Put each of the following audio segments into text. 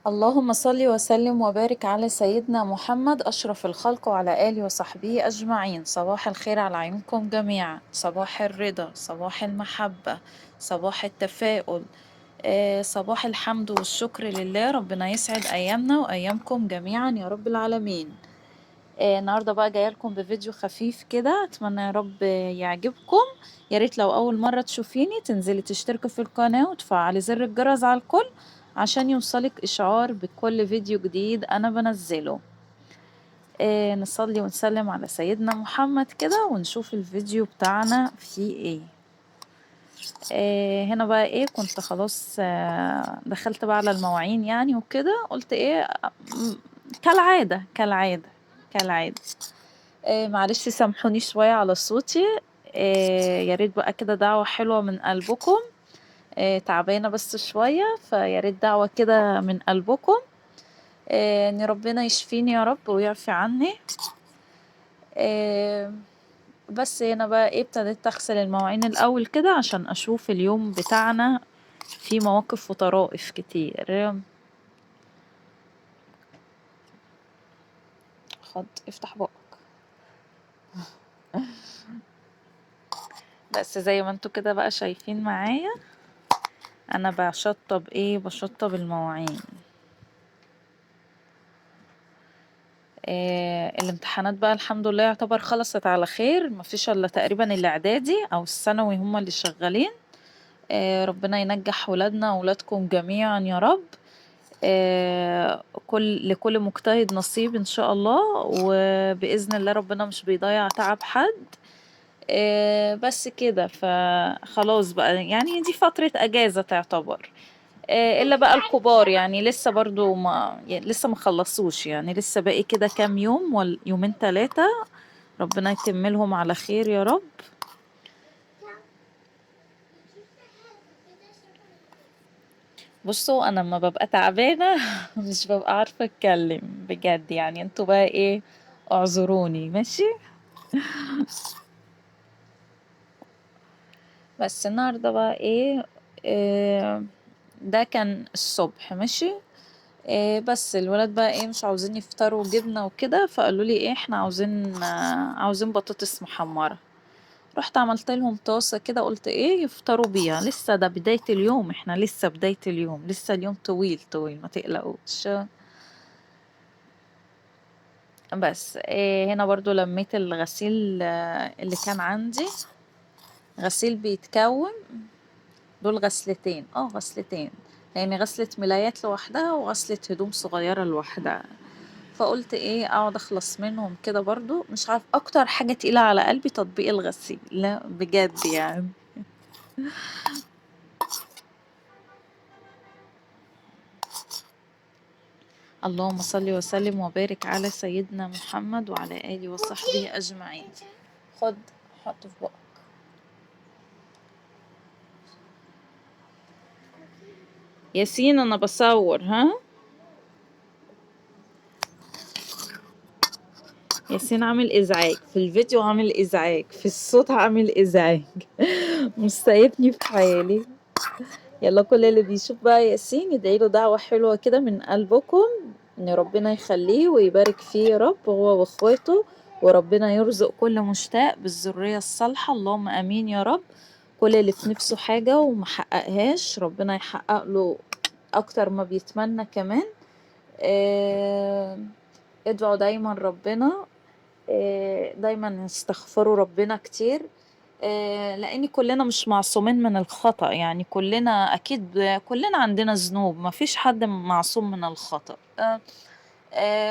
اللهم صل وسلم وبارك على سيدنا محمد أشرف الخلق وعلى آله وصحبه أجمعين. صباح الخير على عيونكم جميعا، صباح الرضا، صباح المحبة، صباح التفاؤل، صباح الحمد والشكر لله. ربنا يسعد أيامنا وأيامكم جميعا يا رب العالمين. النهاردة بقى جاية لكم بفيديو خفيف كده، أتمنى يا رب يعجبكم. يا ريت لو أول مرة تشوفيني تنزلي تشتركي في القناة وتفعلي زر الجرس على الكل عشان يوصلك إشعار بكل فيديو جديد أنا بنزله. نصلي ونسلم على سيدنا محمد كده ونشوف الفيديو بتاعنا فيه ايه. هنا بقى ايه، كنت خلاص دخلت بقى على المواعين يعني وكده، قلت ايه كالعادة كالعادة كالعادة. معلش سامحوني شوية على صوتي. يا ريت بقى كده دعوة حلوة من قلبكم. تعبانة بس شوية، فيا ريت دعوة كده من قلبكم. ان ربنا يشفيني يا رب ويعفي عني. آه، بس هنا بقى ايه، ابتديت اغسل المواعين الاول كده عشان اشوف اليوم بتاعنا في مواقف وطرائف كتير. افتح بقك. بس زي ما انتوا كده بقى شايفين معايا، انا بشطب المواعين. الامتحانات بقى الحمد لله يعتبر خلصت على خير، مفيش الا تقريبا الاعدادي او الثانوي هما اللي شغالين. ربنا ينجح ولادنا وولادكم جميعا يا رب. لكل مجتهد نصيب ان شاء الله، وبإذن الله ربنا مش بيضيع تعب حد. بس كده فخلاص بقى، يعني دي فترة اجازة تعتبر. الا بقى الكبار يعني لسه برضو ما يعني لسه ما خلصوش، يعني لسه باقي كده كام يوم يومين ثلاثة. ربنا يتملهم على خير يا رب. بصوا انا لما ببقى تعبانة مش ببقى عارفة اتكلم بجد، يعني انتوا بقى ايه، اعذروني ماشي. بس النهاردة بقى ايه، ده كان الصبح ماشي. بس الولاد بقى ايه مش عاوزين يفطروا جبنة وكده، فقالوا لي ايه احنا عاوزين بطاطس محمرة. رحت عملت لهم طاسة كده، قلت ايه يفطروا بيها، لسه ده بداية اليوم، احنا لسه بداية اليوم، لسه اليوم طويل طويل ما تقلقوش. بس إيه، هنا برضو لميت الغسيل اللي كان عندي. غسيل بيتكون، دول غسلتين غسلتين، يعني غسلة ملايات لوحدها وغسلة هدوم صغيرة لوحدها. فقلت ايه اقعد اخلص منهم كده، برضو مش عارف اكتر حاجة تقيلة على قلبي تطبيق الغسيل، لا بجد يعني. اللهم صل وسلم وبارك على سيدنا محمد وعلى آله وصحبه أجمعين. خد، حط في بقك. ياسين أنا بصور ها. ياسين عامل إزعاج في الفيديو، عامل إزعاج في الصوت، عامل إزعاج مش سايبني في حالي. يلا كل اللي بيشوف بقى ياسين يدعيله دعوة حلوة كده من قلبكم، ان ربنا يخليه ويبارك فيه يا رب هو واخواته، وربنا يرزق كل مشتاق بالذرية الصالحة، اللهم امين يا رب. كل اللي في نفسه حاجة ومحققهاش ربنا يحقق له اكتر ما بيتمنى كمان. آه، ادعوا دايما ربنا، دايما استغفروا ربنا كتير. لان كلنا مش معصومين من الخطأ، يعني كلنا اكيد كلنا عندنا ذنوب، ما فيش حد معصوم من الخطأ.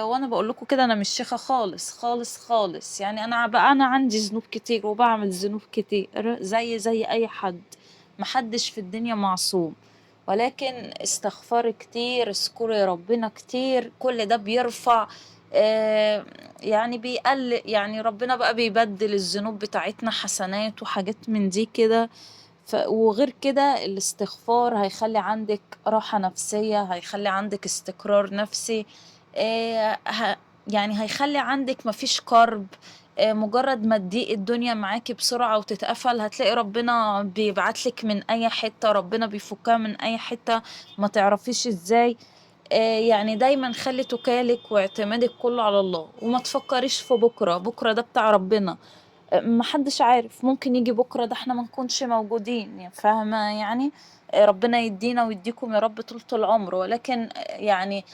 وانا بقول لكم كده انا مش شيخة خالص خالص خالص، يعني انا عندي ذنوب كتير وبعمل ذنوب كتير زي اي حد، محدش في الدنيا معصوم. ولكن استغفار كتير، اذكري ربنا كتير، كل ده بيرفع. آه يعني بيقل، يعني ربنا بقى بيبدل الذنوب بتاعتنا حسنات وحاجات من دي كده. وغير كده الاستغفار هيخلي عندك راحة نفسية، هيخلي عندك استقرار نفسي. آه ه يعني هيخلي عندك مفيش كرب. مجرد ما تضيق الدنيا معاكي بسرعة وتتقفل، هتلاقي ربنا بيبعتلك من اي حتة، ربنا بيفكها من اي حتة ما تعرفيش ازاي. يعني دايما خلي توكالك واعتمادك كله على الله، وما تفكريش في بكرة. بكرة ده بتاع ربنا، محدش عارف، ممكن يجي بكرة ده احنا ما نكونش موجودين، يعني فاهمة يعني. ربنا يدينا ويديكم يا رب طولة العمر، ولكن يعني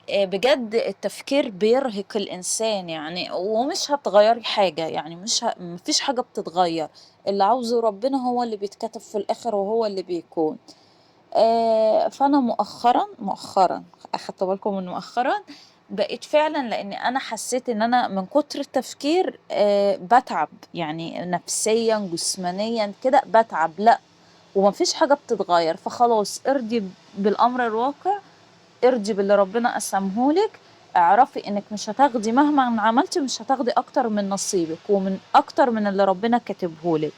بجد التفكير بيرهق الإنسان يعني، ومش هتغيري حاجة يعني، مفيش حاجة بتتغير. اللي عاوزه ربنا هو اللي بيتكتب في الآخر وهو اللي بيكون. فأنا مؤخرا أخدت بالكم من مؤخرا بقيت فعلا، لأن أنا حسيت إن أنا من كتر التفكير بتعب، يعني نفسيا جسمانيا كده بتعب. لا، ومفيش حاجة بتتغير، فخلاص ارضي بالأمر الواقع، ارضي باللي ربنا قسمهولك. اعرفي انك مش هتاخدي مهما عملتي، مش هتاخدي اكتر من نصيبك ومن اكتر من اللي ربنا كاتبهولك.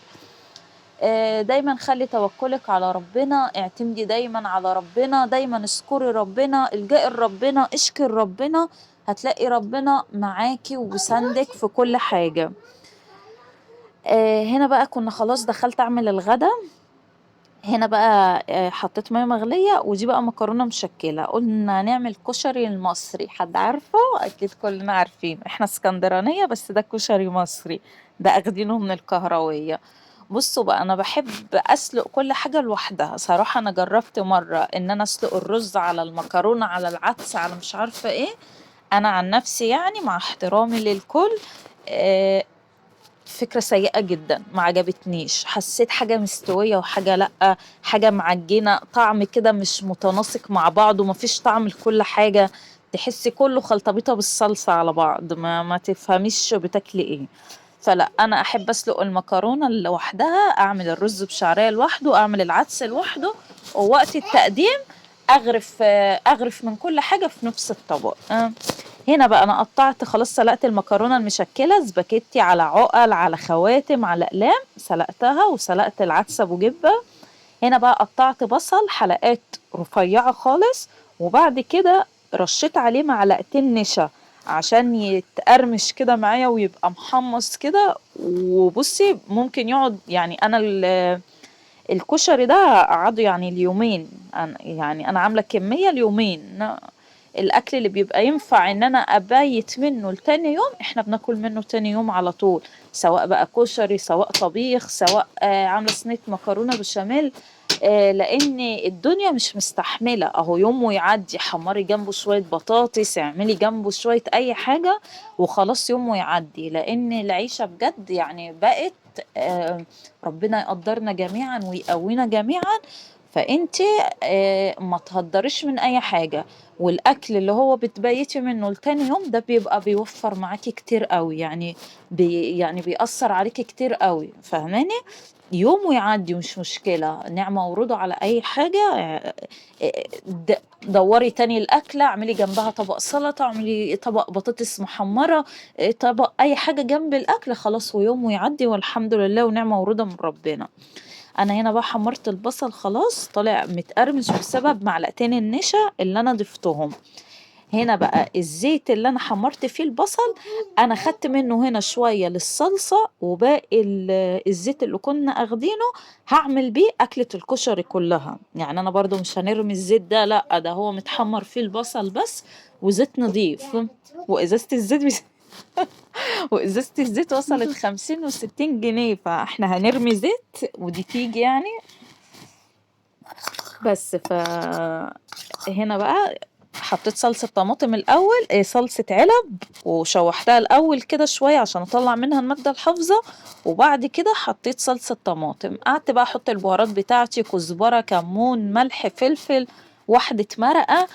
دايما خلي توكلك على ربنا، اعتمدي دايما على ربنا، دايما اذكري ربنا، الجئي لربنا، اشكي ربنا، هتلاقي ربنا معاكي وسندك في كل حاجة. هنا بقى كنا خلاص دخلت اعمل الغدا. هنا بقى حطيت ميه مغلية، ودي بقى مكرونة مشكلة. قلنا نعمل كشري المصري، حد عارفه؟ اكيد كلنا عارفين، احنا اسكندرانية بس ده كشري مصري، ده اخدينه من الكهروية. بصوا بقى، انا بحب اسلق كل حاجة لوحدها صراحة. انا جربت مرة ان انا اسلق الرز على المكرونة على العدس على مش عارفة ايه. انا عن نفسي يعني مع احترامي للكل، آه، فكرة سيئة جدا، ما عجبتنيش. حسيت حاجة مستوية وحاجة لأ، حاجة معجنة، طعم كده مش متناسق مع بعض، ومفيش طعم لكل حاجة. تحسي كله خلطبيطة بالصلصة على بعض، ما تفهميش بتاكلي ايه. فلا، انا احب اسلق المكرونة لوحدها، اعمل الرز بشعرية لوحده، اعمل العدس لوحده، ووقت التقديم اغرف من كل حاجة في نفس الطبق. هنا بقى انا قطعت خلاص، سلقت المكرونه المشكله سباكيتي على عقل على خواتم على اقلام، سلقتها، وسلقت العدس ابو جبه. هنا بقى قطعت بصل حلقات رفيعه خالص، وبعد كده رشيت عليه معلقتين نشا عشان يتقرمش كده معايا ويبقى محمص كده. وبصي ممكن يقعد يعني، انا الكشري ده قعدوا يعني اليومين، يعني انا عامله كميه اليومين. الاكل اللي بيبقى ينفع ان انا ابيت منه لتاني يوم، احنا بناكل منه تاني يوم على طول، سواء بقى كشري، سواء طبيخ، سواء عامله صينيه مكرونه بشاميل. لان الدنيا مش مستحمله، اهو يوم ويعدي، حمري جنبه شويه بطاطس، اعملي جنبه شويه اي حاجه، وخلاص يوم ويعدي. لان العيشه بجد يعني بقت، ربنا يقدرنا جميعا ويقوينا جميعا. فانت ما تهدريش من اي حاجه، والاكل اللي هو بتبيتي منه لتاني يوم ده بيبقى بيوفر معاكي كتير قوي يعني، يعني بيأثر عليكي كتير قوي، فاهماني؟ يوم ويعدي مش مشكلة، نعمة ورضا على أي حاجة. دوري تاني الأكلة، اعملي جنبها طبق سلطة، اعملي طبق بطاطس محمرة، طبق أي حاجة جنب الأكل، خلاص ويوم ويعدي والحمد لله ونعمة ورضا من ربنا. أنا هنا بقى حمرت البصل خلاص طالع متقرمش بسبب معلقتين النشا اللي أنا ضفتهم. هنا بقى الزيت اللي انا حمرت فيه البصل، انا خدت منه هنا شوية للصلصة، وباقي الزيت اللي كنا اخدينه هعمل بيه اكلة الكشري كلها. يعني انا برضو مش هنرمي الزيت ده، لا ده هو متحمر فيه البصل بس، وزيت نضيف. وازازة الزيت وازازة الزيت وصلت 50 و60 جنيه، فاحنا هنرمي زيت ودي تيجي يعني. بس هنا بقى حطيت صلصة طماطم الأول، صلصة علب، وشوحتها الأول كده شوية عشان أطلع منها المادة الحافظة، وبعد كده حطيت صلصة طماطم. قعدت بقى أحط البهارات بتاعتي، كزبرة، كمون، ملح، فلفل، واحدة مرقة.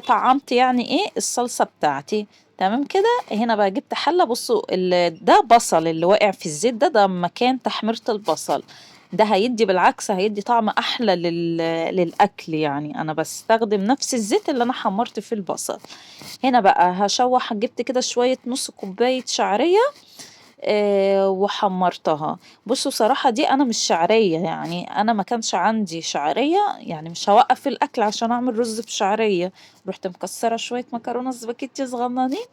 طعمت يعني إيه الصلصة بتاعتي. تمام كده. هنا بقى جبت حلة، بصوا ده بصل اللي واقع في الزيت ده مكان تحميرة البصل، ده هيدي بالعكس، هيدي طعم احلى للاكل يعني. انا بستخدم نفس الزيت اللي انا حمرت فيه البصل. هنا بقى هشوح، جبت كده شوية نص كوباية شعرية وحمرتها. بصوا صراحة دي أنا مش شعرية، يعني أنا ما كانش عندي شعرية، يعني مش هوقف الأكل عشان أعمل رز بشعرية. رحت مكسرة شوية مكرونة سباكيتي صغننين،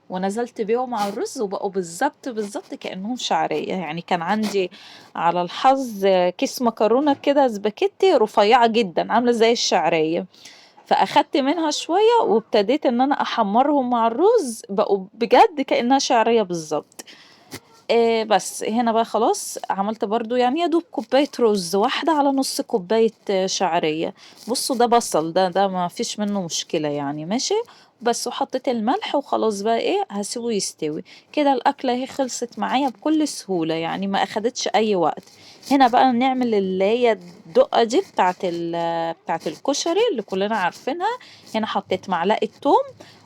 ونزلت بيهم على الرز، وبقوا بالظبط كأنهم شعرية. يعني كان عندي على الحظ كيس مكرونة كده سباكيتي رفيعة جدا عاملة زي الشعرية. فأخدت منها شوية وابتديت إن أنا أحمّرهم مع الرز، بقوا بجد كإنها شعرية بالضبط. بس هنا بقى خلاص عملت برضه يعني يا دوب كوباية رز، واحدة على نُص كوباية شعرية. بُصّوا ده بصل، ده ما فيش منّه مشكلة يعني ماشي، بس وحطيت الملح وخلاص بقى إيه، هاسيبه يستوي. كده الأكلة أهي خلصت معايا بكل سهولة، يعني ما أخدتش أي وقت. هنا بقى نعمل اللي هي الدقة دي بتاعة الكشري اللي كلنا عارفينها. هنا حطيت معلقة توم،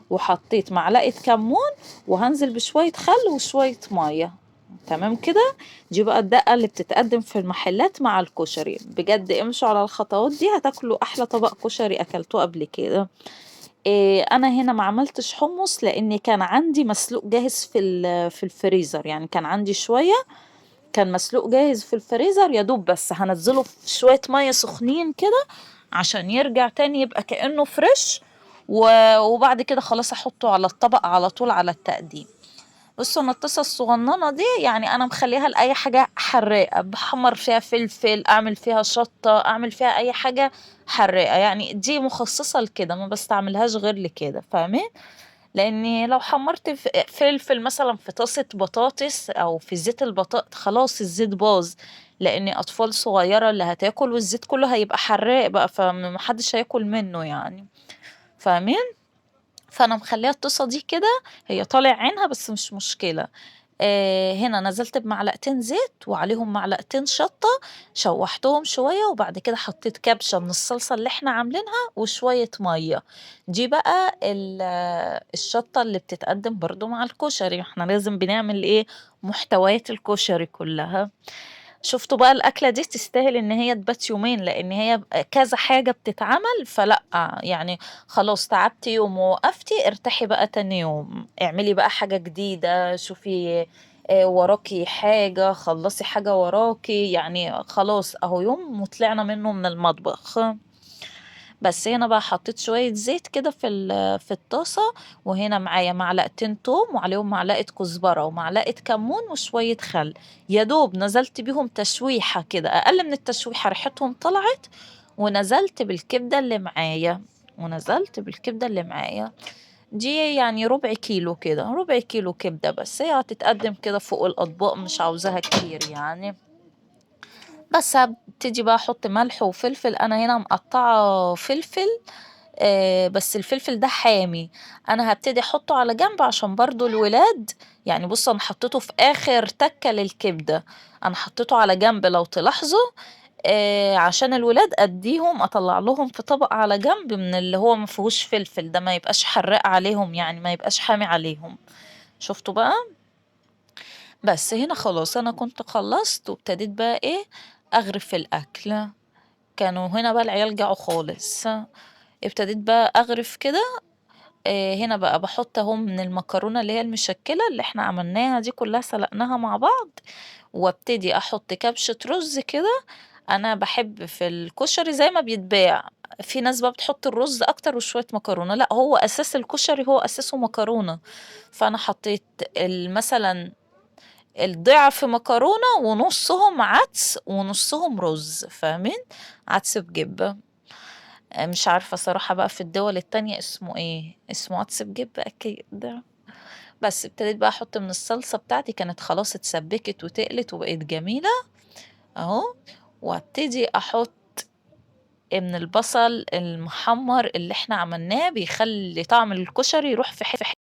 وحطيت معلقة كمون، وهانزل بشوية خل وشوية مَيّة. تمام كده. دي بقى الدقة اللي بتتقدم في المحلات مع الكشري، بجد امشوا على الخطوات دي هتاكلوا أحلى طبق كشري أكلتوه قبل كده. أنا هنا ما عملتش حمص لأن كان عندي مسلوق جاهز في الفريزر، يعني كان عندي شوية كان مسلوق جاهز في الفريزر يا دوب، بس هنزله في شوية مية سخنين كده عشان يرجع تاني يبقى كأنه فريش. وبعد كده خلاص احطه على الطبق على طول على التقديم. بصوا انا الطاسه الصغننه دي يعني انا مخليها لاي حاجه حراقه، بحمر فيها فلفل، اعمل فيها شطه، اعمل فيها اي حاجه حراقه، يعني دي مخصصه لكده ما بستعملهاش غير لكده، فاهمين؟ لاني لو حمرت فلفل مثلا في طاسه بطاطس او في زيت البطاطس خلاص الزيت باظ، لاني اطفال صغيره اللي هتاكل والزيت كله هيبقى حراق بقى فمحدش هياكل منه يعني، فاهمين؟ فانا مخليها الطاسه دي كده، هي طالع عينها بس مش مشكله. هنا نزلت بمعلقتين زيت وعليهم معلقتين شطة، شوحتهم شوية وبعد كده حطيت كبشة من الصلصة اللي احنا عاملينها وشوية مية. دي بقى الشطة اللي بتتقدم برضو مع الكشري، احنا لازم بنعمل ايه، محتويات الكشري كلها. شفتوا بقى الأكلة دي تستاهل إن هي تبات يومين، لأن هي كذا حاجة بتتعمل فلأ يعني. خلاص تعبتي يوم ووقفتي ارتاحي بقى تاني يوم، اعملي بقى حاجة جديدة، شوفي وراكي حاجة، خلصي حاجة وراكي، يعني خلاص اهو يوم وطلعنا منه من المطبخ. بس هنا بقى حطيت شوية زيت كده في الطاسة، وهنا معايا معلقتين توم وعليهم معلقة كزبرة ومعلقة كمون وشوية خل، يا دوب نزلت بيهم تشويحة كده أقل من التشويحة ريحتهم طلعت. ونزلت بالكبدة اللي معايا دي يعني ربع كيلو كده، ربع كيلو كبدة، بس هي هتتقدم كده فوق الأطباق مش عاوزاها كتير يعني. بس هبتدي بقى احط ملح وفلفل، انا هنا مقطعه فلفل، بس الفلفل ده حامي، انا هبتدي احطه على جنب عشان برضو الولاد. يعني بص انا حطيته في اخر تكة للكبدة، انا حطيته على جنب لو تلاحظوا، عشان الولاد اديهم اطلع لهم في طبق على جنب من اللي هو ما فيهوش فلفل ده، ما يبقاش حراق عليهم يعني ما يبقاش حامي عليهم. شفتوا بقى؟ بس هنا خلاص انا كنت خلصت وابتديت بقى ايه، اغرف الاكل. كانوا هنا بقى العيال جاعوا خالص، ابتديت بقى اغرف كده. هنا بقى باحط اهو من المكرونة اللي هي المشكلة اللي احنا عملناها دي كلها سلقناها مع بعض، وابتدي احط كبشة رز كده. انا بحب في الكشري زي ما بيتباع، في ناس بقى بتحط الرز اكتر وشوية مكرونة، لا هو اساس الكشري هو اساسه مكرونة. فانا حطيت مثلا الضعف مكرونة ونصهم عدس ونصهم رز، فاهمين؟ عدس بجبة. مش عارفة صراحة بقى في الدول التانية اسمه ايه، اسمه عدس بجبة اكيد. بس ابتديت بقى احط من الصلصة بتاعتي، كانت خلاص اتسبكت وتقلت وبقت جميلة اهو. وابتدي احط من البصل المحمر اللي احنا عملناه، بيخلي طعم الكشري يروح في حتة